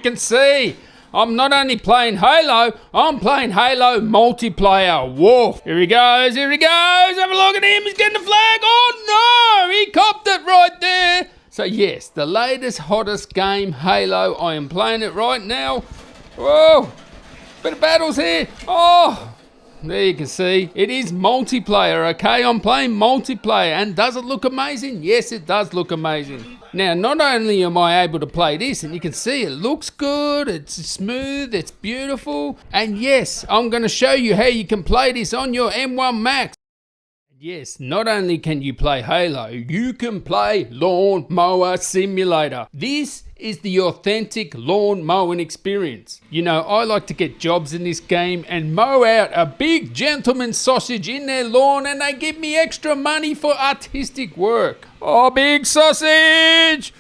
can see, I'm not only playing Halo, I'm playing Halo multiplayer. Whoa, here he goes, have a look at him, he's getting the flag. Oh no, he copped it right there. So yes, the latest, hottest game, Halo, I am playing it right now. Whoa, bit of battles here. Oh, there you can see, it is multiplayer, okay? I'm playing multiplayer, and does it look amazing? Yes, it does look amazing. Now, not only am I able to play this, and you can see it looks good, it's smooth, it's beautiful, and yes, I'm going to show you how you can play this on your M1 Max. Yes, not only can you play Halo, you can play Lawn Mower Simulator. This is the authentic lawn mowing experience. You know, I like to get jobs in this game and mow out a big gentleman sausage in their lawn, and they give me extra money for artistic work. Oh, big sausage!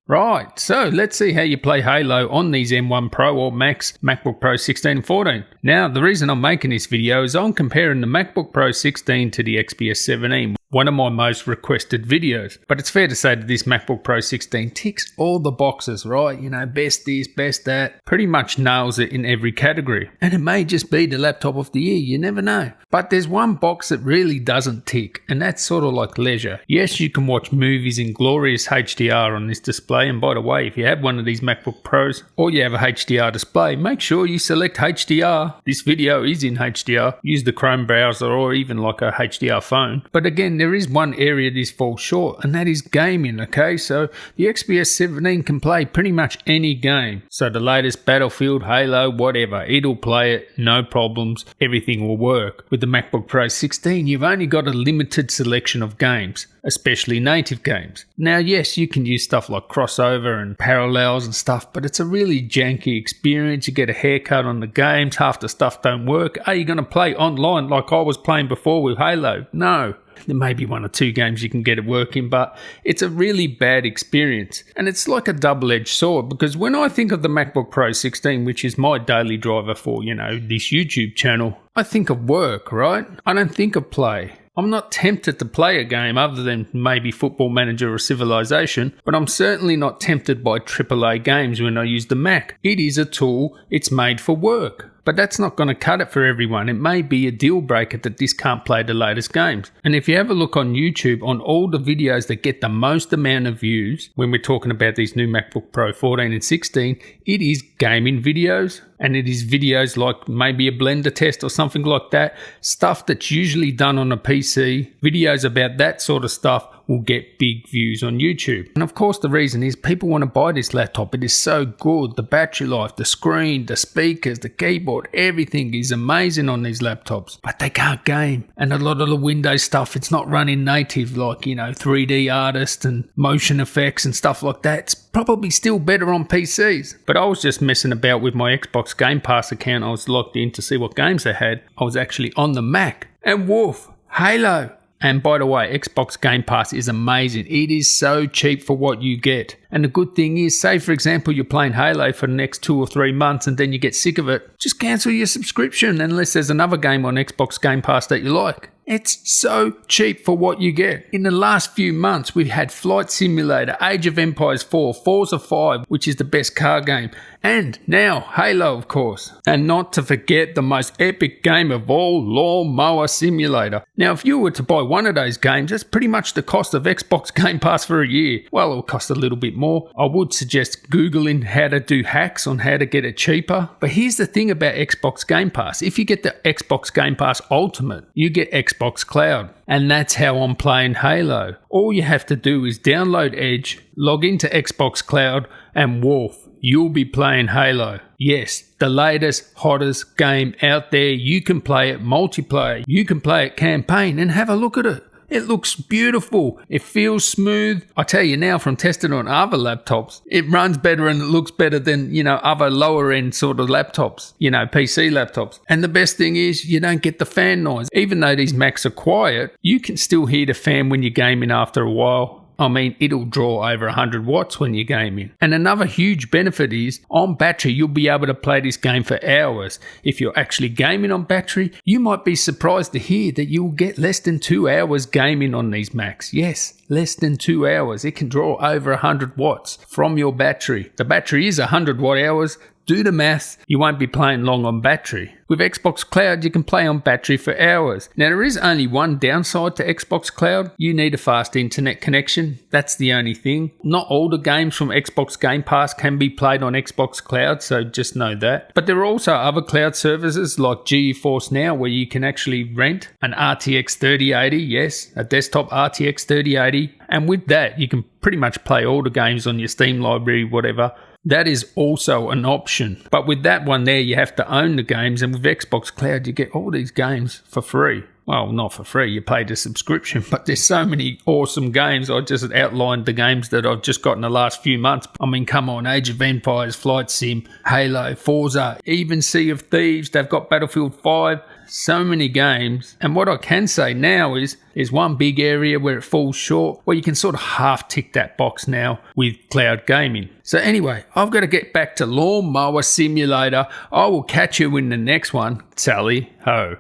Right, so let's see how you play Halo on these M1 Pro or Max MacBook Pro 16 and 14. Now, the reason I'm making this video is I'm comparing the MacBook Pro 16 to the XPS 17, one of my most requested videos. But it's fair to say that this MacBook Pro 16 ticks all the boxes, right? You know, best this, best that, pretty much nails it in every category. And it may just be the laptop of the year, you never know. But there's one box that really doesn't tick, and that's sort of like leisure. Yes, you can watch movies in glorious HDR on this display, and by the way, if you have one of these MacBook Pros or you have a HDR display, make sure you select HDR. This video is in HDR. Use the Chrome browser or even like a HDR phone. But again, there is one area this falls short, and that is gaming, okay? So the XPS 17 can play pretty much any game. So the latest Battlefield, Halo, whatever, it'll play it, no problems, everything will work. With the MacBook Pro 16, you've only got a limited selection of games, especially native games. Now, yes, you can use stuff like crossover and parallels and stuff, but it's a really janky experience. You get a haircut on the games, half the stuff don't work. Are you going to play online like I was playing before with Halo? No. There may be one or two games you can get it working, but it's a really bad experience. And it's like a double-edged sword, because when I think of the MacBook Pro 16, which is my daily driver for, you know, this YouTube channel, I think of work, right? I don't think of play. I'm not tempted to play a game other than maybe Football Manager or Civilization, but I'm certainly not tempted by AAA games when I use the Mac. It is a tool, it's made for work. But that's not going to cut it for everyone. It may be a deal breaker that this can't play the latest games. And if you have a look on YouTube, on all the videos that get the most amount of views, when we're talking about these new MacBook Pro 14 and 16, it is gaming videos. And it is videos like maybe a Blender test or something like that. Stuff that's usually done on a PC. Videos about that sort of stuff will get big views on YouTube. And of course the reason is people want to buy this laptop. It is so good. The battery life, the screen, the speakers, the keyboard, everything is amazing on these laptops. But they can't game. And a lot of the Windows stuff, it's not running native like, you know, 3D Artist and motion effects and stuff like that. It's probably still better on PCs. But I was just messing about with my Xbox Game Pass account. I was logged in to see what games they had. I was actually on the Mac. And woof, Halo. And by the way, Xbox Game Pass is amazing. It is so cheap for what you get. And the good thing is, say for example, you're playing Halo for the next 2 or 3 months and then you get sick of it, just cancel your subscription unless there's another game on Xbox Game Pass that you like. It's so cheap for what you get. In the last few months, we've had Flight Simulator, Age of Empires 4, Forza 5, which is the best car game, and now Halo, of course. And not to forget the most epic game of all, Lawn Mower Simulator. Now, if you were to buy one of those games, that's pretty much the cost of Xbox Game Pass for a year. Well, it'll cost a little bit more. I would suggest Googling how to do hacks on how to get it cheaper. But here's the thing about Xbox Game Pass. If you get the Xbox Game Pass Ultimate, you get Xbox Cloud. And that's how I'm playing Halo. All you have to do is download Edge, log into Xbox Cloud, and woof, you'll be playing Halo. Yes, the latest, hottest game out there. You can play it multiplayer. You can play it campaign, and have a look at it. It looks beautiful. It feels smooth. I tell you now, from testing on other laptops, it runs better and it looks better than, you know, other lower end sort of laptops, you know, PC laptops. And the best thing is you don't get the fan noise. Even though these Macs are quiet, you can still hear the fan when you're gaming after a while. I mean, it'll draw over 100 watts when you're gaming. And another huge benefit is, on battery, you'll be able to play this game for hours. If you're actually gaming on battery, you might be surprised to hear that you'll get less than 2 hours gaming on these Macs. Yes, less than 2 hours. It can draw over 100 watts from your battery. The battery is 100 watt hours. Do the math, you won't be playing long on battery. With Xbox Cloud, you can play on battery for hours. Now, there is only one downside to Xbox Cloud. You need a fast internet connection. That's the only thing. Not all the games from Xbox Game Pass can be played on Xbox Cloud, so just know that. But there are also other cloud services like GeForce Now, where you can actually rent an RTX 3080, yes, a desktop RTX 3080. And with that, you can pretty much play all the games on your Steam library, whatever. That is also an option. But with that one there, you have to own the games. And with Xbox Cloud, you get all these games for free. Well, not for free, you pay the subscription, but there's so many awesome games. I just outlined the games that I've just got in the last few months. I mean, come on, Age of Empires, Flight Sim, Halo, Forza, even Sea of Thieves, they've got Battlefield 5, so many games. And what I can say now is there's one big area where it falls short, where you can sort of half tick that box now with cloud gaming. So anyway, I've got to get back to Lawnmower Simulator. I will catch you in the next one. Tally ho.